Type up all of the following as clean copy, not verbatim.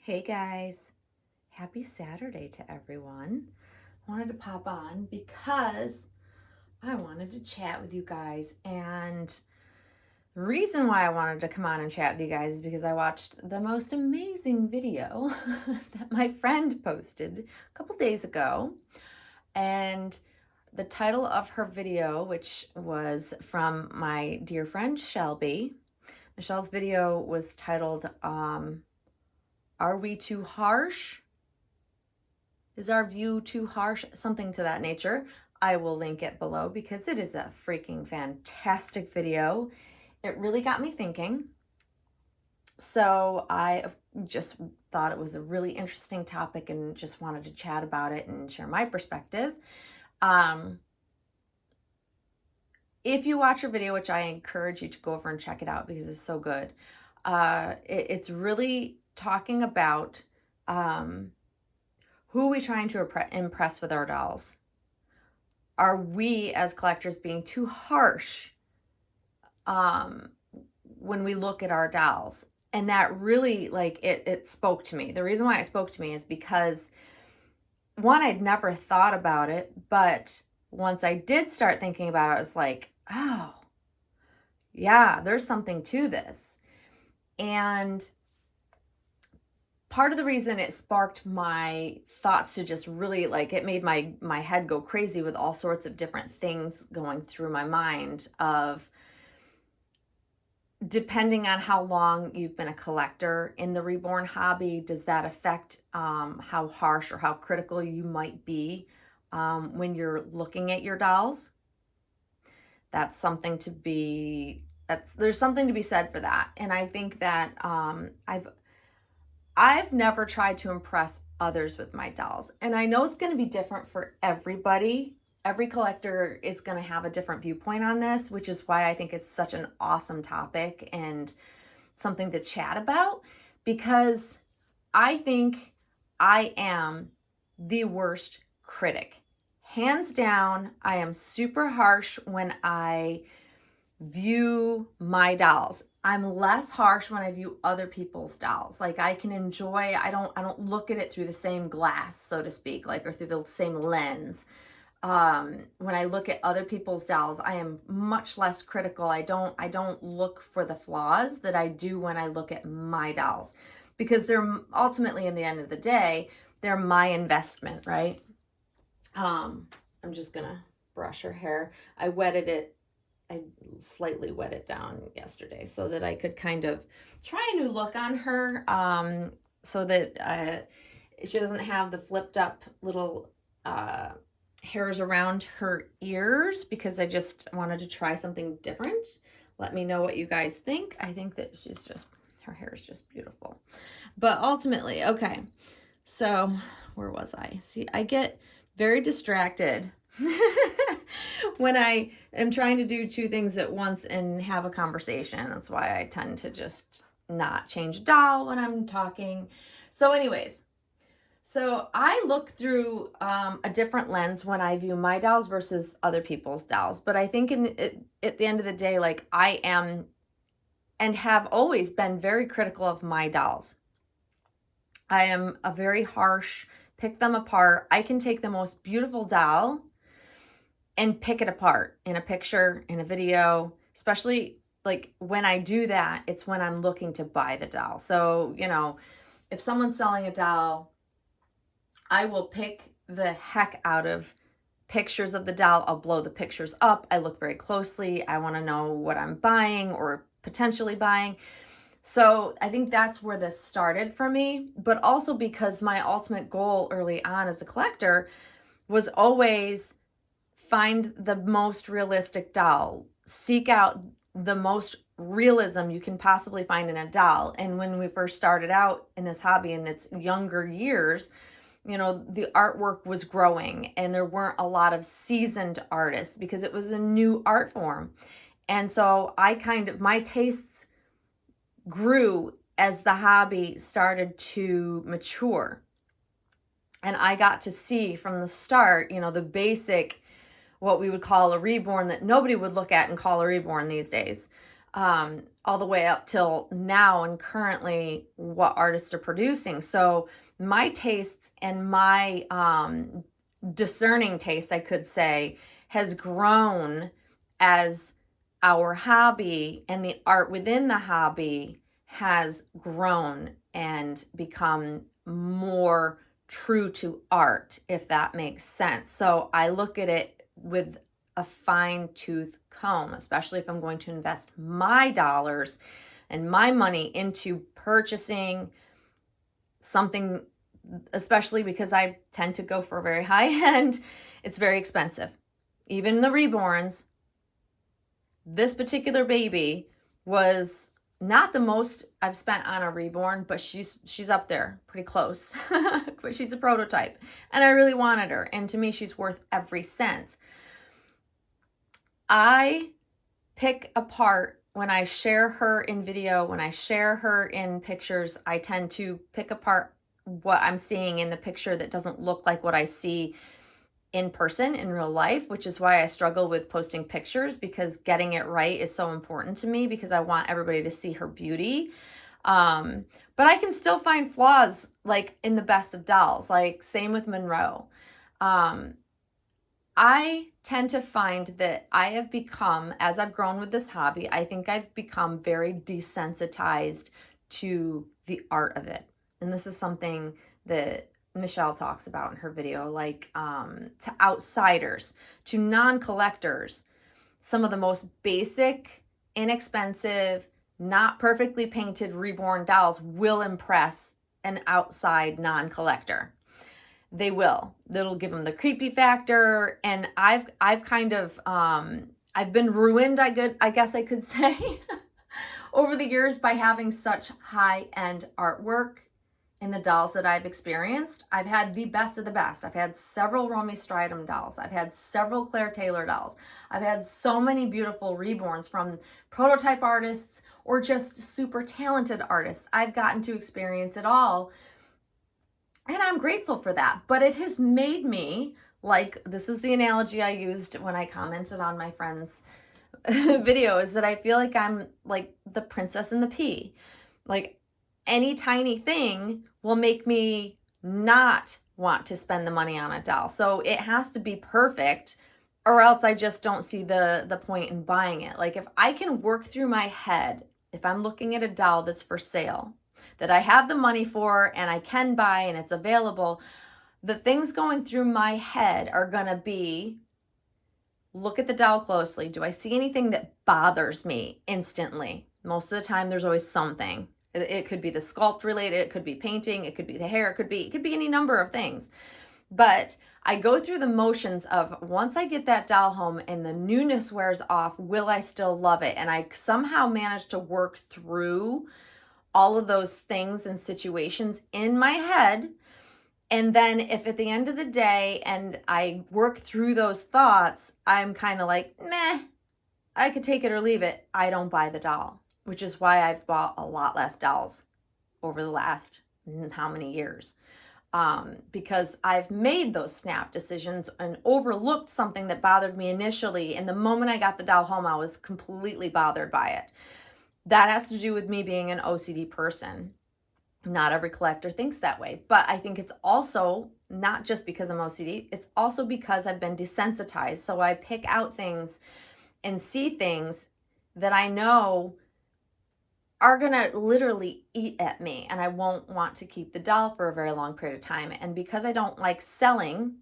Hey guys, happy Saturday to everyone. I wanted to pop on because I wanted to chat with you guys. And the reason why I wanted to come on and chat with you guys is because I watched the most amazing video that my friend posted a couple days ago. And the title of her video, which was from my dear friend Shelby, Michelle's video was titled, Are We Too Harsh? Is our view too harsh? Something to that nature. I will link it below because it is a freaking fantastic video. It really got me thinking. So I just thought it was a really interesting topic and just wanted to chat about it and share my perspective. If you watch her video, which I encourage you to go over and check it out because it's so good, it's really talking about who are we trying to impress with our dolls? Are we as collectors being too harsh when we look at our dolls? And that really, it spoke to me. The reason why it spoke to me is because, one, I'd never thought about it, but once I did start thinking about it, I was like, oh, yeah, there's something to this. And part of the reason it sparked my thoughts to just really, it made my head go crazy with all sorts of different things going through my mind of, depending on how long you've been a collector in the reborn hobby, does that affect how harsh or how critical you might be when you're looking at your dolls? There's something to be said for that. And I think that I've never tried to impress others with my dolls. And I know it's going to be different for everybody. Every collector is going to have a different viewpoint on this, which is why I think it's such an awesome topic and something to chat about, because I think I am the worst critic. Hands down, I am super harsh when I view my dolls. I'm less harsh when I view other people's dolls. I can enjoy, I don't look at it through the same glass, so to speak, or through the same lens. When I look at other people's dolls, I am much less critical. I don't look for the flaws that I do when I look at my dolls, because they're ultimately, in the end of the day, they're my investment, right? I'm just gonna brush her hair. I slightly wet it down yesterday so that I could kind of try a new look on her, so that she doesn't have the flipped up little hairs around her ears, because I just wanted to try something different. Let me know what you guys think. I think that her hair is just beautiful. But ultimately, okay, so where was I? See, I get very distracted when I am trying to do two things at once and have a conversation. That's why I tend to just not change doll when I'm talking. So anyways, so I look through a different lens when I view my dolls versus other people's dolls. But I think at the end of the day, I am and have always been very critical of my dolls. I am a very harsh, pick them apart. I can take the most beautiful doll and pick it apart in a picture, in a video, especially when I do that, it's when I'm looking to buy the doll. So, if someone's selling a doll, I will pick the heck out of pictures of the doll. I'll blow the pictures up. I look very closely. I want to know what I'm buying or potentially buying. So I think that's where this started for me, but also because my ultimate goal early on as a collector was always find the most realistic doll, seek out the most realism you can possibly find in a doll. And when we first started out in this hobby in its younger years, the artwork was growing and there weren't a lot of seasoned artists because it was a new art form. And so my tastes grew as the hobby started to mature. And I got to see from the start, the basic, what we would call a reborn that nobody would look at and call a reborn these days. all the way up till now and currently what artists are producing. So my tastes and my discerning taste, I could say, has grown as our hobby and the art within the hobby has grown and become more true to art, if that makes sense. So I look at it with a fine tooth comb, especially if I'm going to invest my dollars and my money into purchasing something, especially because I tend to go for a very high end. It's very expensive. Even the reborns, this particular baby was not the most I've spent on a reborn, but she's up there pretty close. But she's a prototype and I really wanted her, and to me she's worth every cent. I pick apart when I share her in video, when I share her in pictures, I tend to pick apart what I'm seeing in the picture that doesn't look like what I see in person in real life, which is why I struggle with posting pictures, because getting it right is so important to me, because I want everybody to see her beauty. But I can still find flaws, like in the best of dolls, like same with Monroe. I tend to find that I have become, as I've grown with this hobby, I think I've become very desensitized to the art of it. And this is something that Michelle talks about in her video, like to outsiders, to non-collectors, some of the most basic, inexpensive, not perfectly painted reborn dolls will impress an outside non-collector. They will. That'll give them the creepy factor. And I've kind of I've been ruined, I guess I could say, over the years by having such high-end artwork in the dolls that I've experienced. I've had the best of the best. I've had several Romy Stridham dolls. I've had several Claire Taylor dolls. I've had so many beautiful reborns from prototype artists or just super talented artists. I've gotten to experience it all. And I'm grateful for that, but it has made me, like, this is the analogy I used when I commented on my friend's video, is that I feel like I'm like the princess and the pea. Like, any tiny thing will make me not want to spend the money on a doll. So it has to be perfect, or else I just don't see the point in buying it. Like, if I can work through my head, if I'm looking at a doll that's for sale, that I have the money for and I can buy and it's available, the things going through my head are going to be, look at the doll closely. Do I see anything that bothers me instantly? Most of the time there's always something. It could be the sculpt related, it could be painting, it could be the hair, it could be any number of things. But I go through the motions of, once I get that doll home and the newness wears off, will I still love it? And I somehow manage to work through all of those things and situations in my head. And then if at the end of the day and I work through those thoughts, I'm kind of like, meh, I could take it or leave it, I don't buy the doll, which is why I've bought a lot less dolls over the last how many years. Because I've made those snap decisions and overlooked something that bothered me initially. And the moment I got the doll home, I was completely bothered by it. That has to do with me being an OCD person. Not every collector thinks that way, but I think it's also not just because I'm OCD, it's also because I've been desensitized. So I pick out things and see things that I know are gonna literally eat at me, and I won't want to keep the doll for a very long period of time. And because I don't like selling,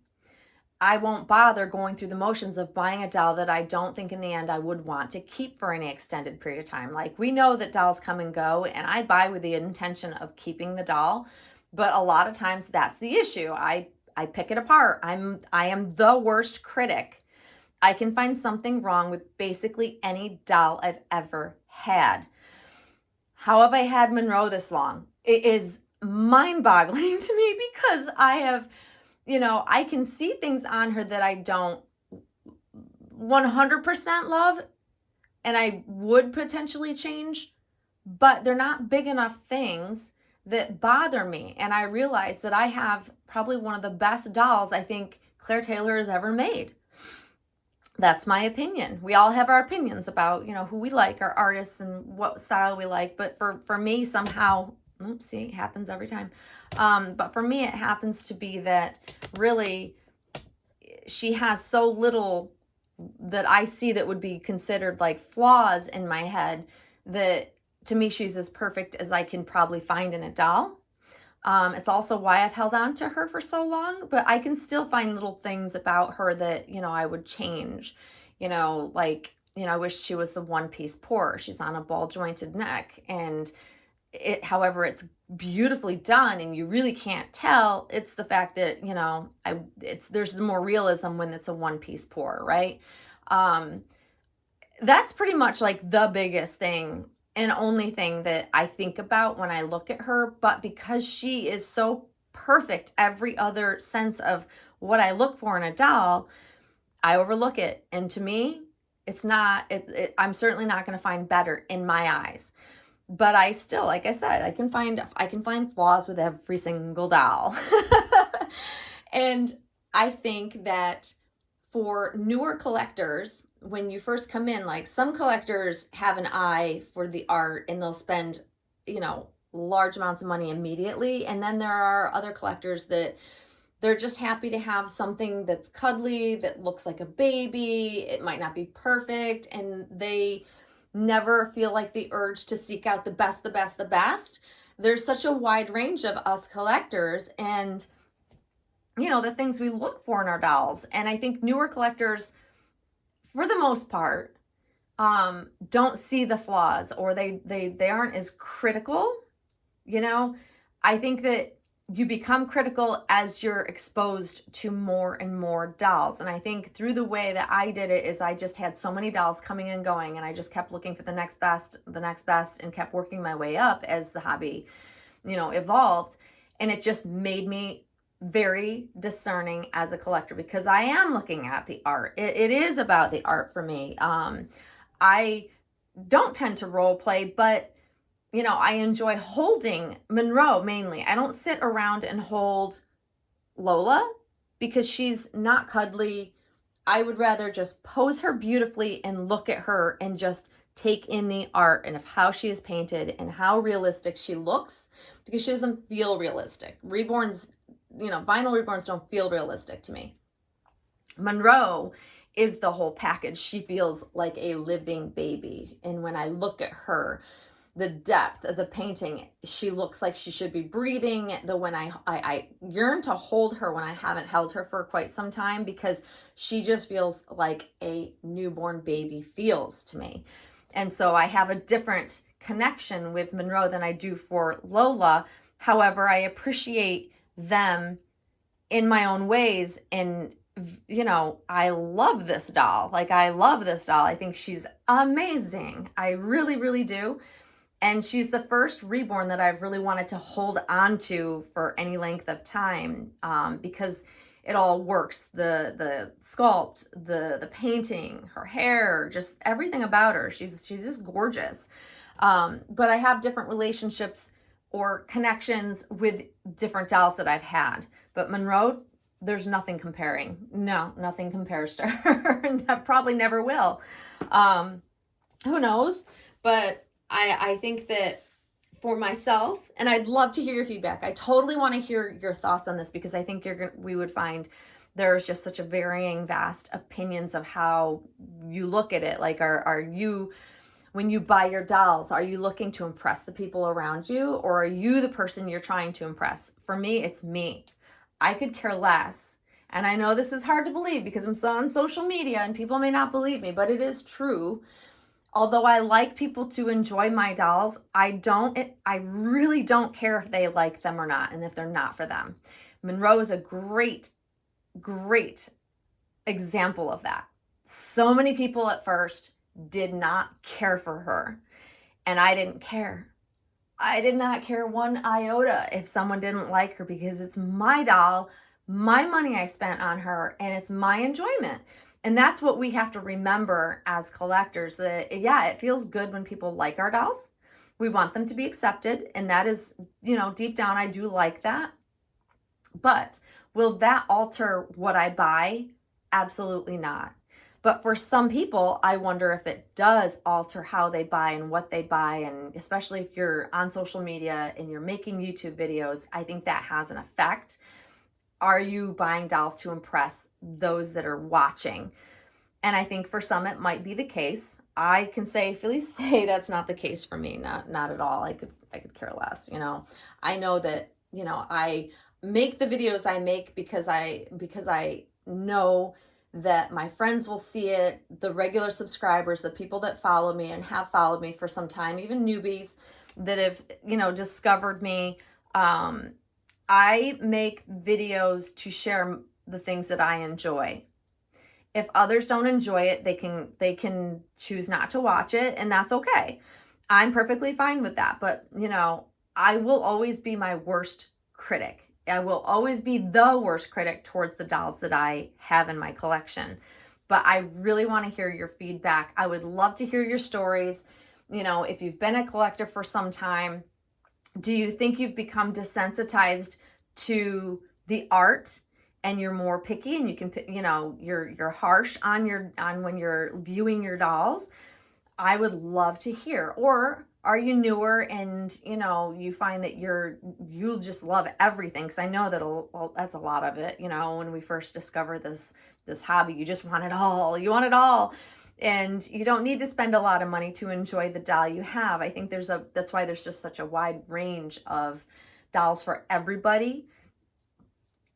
I won't bother going through the motions of buying a doll that I don't think in the end I would want to keep for any extended period of time. Like, we know that dolls come and go, and I buy with the intention of keeping the doll, but a lot of times that's the issue. I pick it apart. I am the worst critic. I can find something wrong with basically any doll I've ever had. How have I had Monroe this long? It is mind-boggling to me, because I have, I can see things on her that I don't 100% love and I would potentially change, but they're not big enough things that bother me. And I realize that I have probably one of the best dolls I think Claire Taylor has ever made. That's my opinion. We all have our opinions about, who we like, our artists, and what style we like. But for me, somehow, oops, see, it happens every time. But for me, it happens to be that really she has so little that I see that would be considered like flaws in my head, that to me, she's as perfect as I can probably find in a doll. It's also why I've held on to her for so long, but I can still find little things about her that, I would change, like, I wish she was the one piece pour. She's on a ball jointed neck, and however, it's beautifully done and you really can't tell. It's the fact that, there's more realism when it's a one piece pour, right? That's pretty much like the biggest thing and only thing that I think about when I look at her. But because she is so perfect, every other sense of what I look for in a doll, I overlook it. And to me, it's not, I'm certainly not going to find better in my eyes. But I still, like I said, I can find flaws with every single doll. And I think that for newer collectors, when you first come in, like, some collectors have an eye for the art and they'll spend, large amounts of money immediately. And then there are other collectors that they're just happy to have something that's cuddly, that looks like a baby. It might not be perfect, and they never feel like the urge to seek out the best, the best, the best. There's such a wide range of us collectors and, the things we look for in our dolls. And I think newer collectors, for the most part, don't see the flaws, or they aren't as critical. I think that you become critical as you're exposed to more and more dolls. And I think through the way that I did it is I just had so many dolls coming and going, and I just kept looking for the next best, and kept working my way up as the hobby, evolved. And it just made me very discerning as a collector, because I am looking at the art. It is about the art for me. I don't tend to role play, but I enjoy holding Monroe mainly. I don't sit around and hold Lola because she's not cuddly. I would rather just pose her beautifully and look at her and just take in the art and of how she is painted and how realistic she looks, because she doesn't feel realistic. Reborns, vinyl reborns don't feel realistic to me. Monroe is the whole package. She feels like a living baby. And when I look at her, the depth of the painting, she looks like she should be breathing. When I yearn to hold her when I haven't held her for quite some time, because she just feels like a newborn baby feels to me. And so I have a different connection with Monroe than I do for Lola. However, I appreciate them in my own ways. And, I love this doll. I love this doll. I think she's amazing. I really, really do. And she's the first reborn that I've really wanted to hold on to for any length of time, because it all works. The sculpt, the painting, her hair, just everything about her. She's just gorgeous. But I have different relationships or connections with different dolls that I've had. But Monroe, there's nothing comparing. No, nothing compares to her. Probably never will. Who knows? But I think that for myself, and I'd love to hear your feedback. I totally want to hear your thoughts on this, because I think we would find there's just such a varying, vast opinions of how you look at it. Like, are you, when you buy your dolls, are you looking to impress the people around you, or are you the person you're trying to impress? For me, it's me. I could care less. And I know this is hard to believe because I'm on social media and people may not believe me, but it is true. Although I like people to enjoy my dolls, I really don't care if they like them or not, and if they're not for them. Monroe is a great, great example of that. So many people at first did not care for her, and I didn't care. I did not care one iota if someone didn't like her, because it's my doll, my money I spent on her, and it's my enjoyment. And that's what we have to remember as collectors, that, yeah, it feels good when people like our dolls. We want them to be accepted. And that is, deep down, I do like that. But will that alter what I buy? Absolutely not. But for some people, I wonder if it does alter how they buy and what they buy. And especially if you're on social media and you're making YouTube videos, I think that has an effect. Are you buying dolls to impress those that are watching? And I think for some, it might be the case. I can safely say that's not the case for me. Not at all. I could care less. I know that, I make the videos I make because I know that my friends will see it, the regular subscribers, the people that follow me and have followed me for some time, even newbies that have, discovered me. I make videos to share the things that I enjoy. If others don't enjoy it, they can choose not to watch it, and that's okay. I'm perfectly fine with that. But, I will always be my worst critic. I will always be the worst critic towards the dolls that I have in my collection. But I really want to hear your feedback. I would love to hear your stories. If you've been a collector for some time, do you think you've become desensitized to the art and you're more picky and you can, you're harsh on when you're viewing your dolls? I would love to hear. Or are you newer and, you find that you just love everything? Because I know that that's a lot of it. When we first discovered this hobby, you just want it all. You want it all. And you don't need to spend a lot of money to enjoy the doll you have. I think that's why there's just such a wide range of dolls for everybody,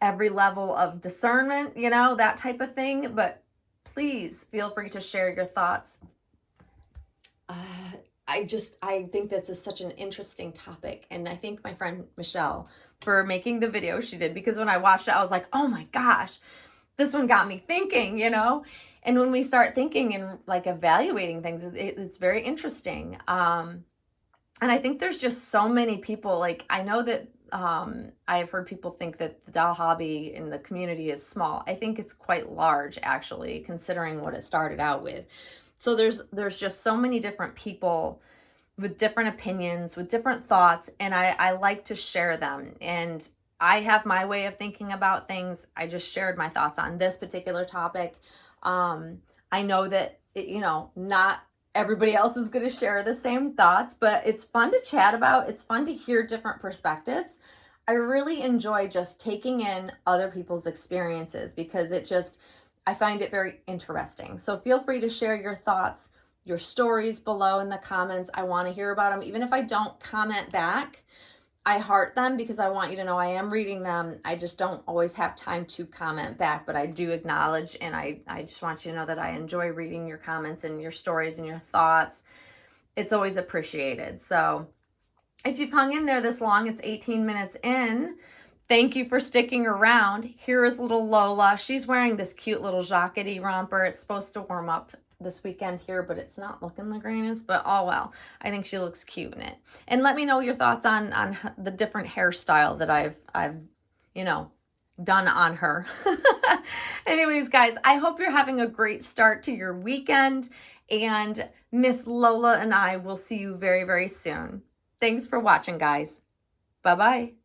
every level of discernment, that type of thing. But please feel free to share your thoughts. I think that's such an interesting topic. And I thank my friend Michelle for making the video she did, because when I watched it, I was like, oh my gosh, this one got me thinking, And when we start thinking and like evaluating things, it's very interesting. And I think there's just so many people, like I know that I have heard people think that the doll hobby in the community is small. I think it's quite large, actually, considering what it started out with. So there's just so many different people with different opinions, with different thoughts, and I like to share them. And I have my way of thinking about things. I just shared my thoughts on this particular topic. I know that, not everybody else is going to share the same thoughts, but it's fun to chat about. It's fun to hear different perspectives. I really enjoy just taking in other people's experiences because I find it very interesting. So feel free to share your thoughts, your stories below in the comments. I want to hear about them. Even if I don't comment back, I heart them because I want you to know I am reading them. I just don't always have time to comment back, but I do acknowledge, and I just want you to know that I enjoy reading your comments and your stories and your thoughts. It's always appreciated. So if you've hung in there this long, it's 18 minutes in. Thank you for sticking around. Here is little Lola. She's wearing this cute little jackety romper. It's supposed to warm up this weekend here, but it's not looking the greatest, but oh well. I think she looks cute in it. And let me know your thoughts on the different hairstyle that I've done on her. Anyways, guys, I hope you're having a great start to your weekend, and Miss Lola and I will see you very, very soon. Thanks for watching, guys. Bye-bye.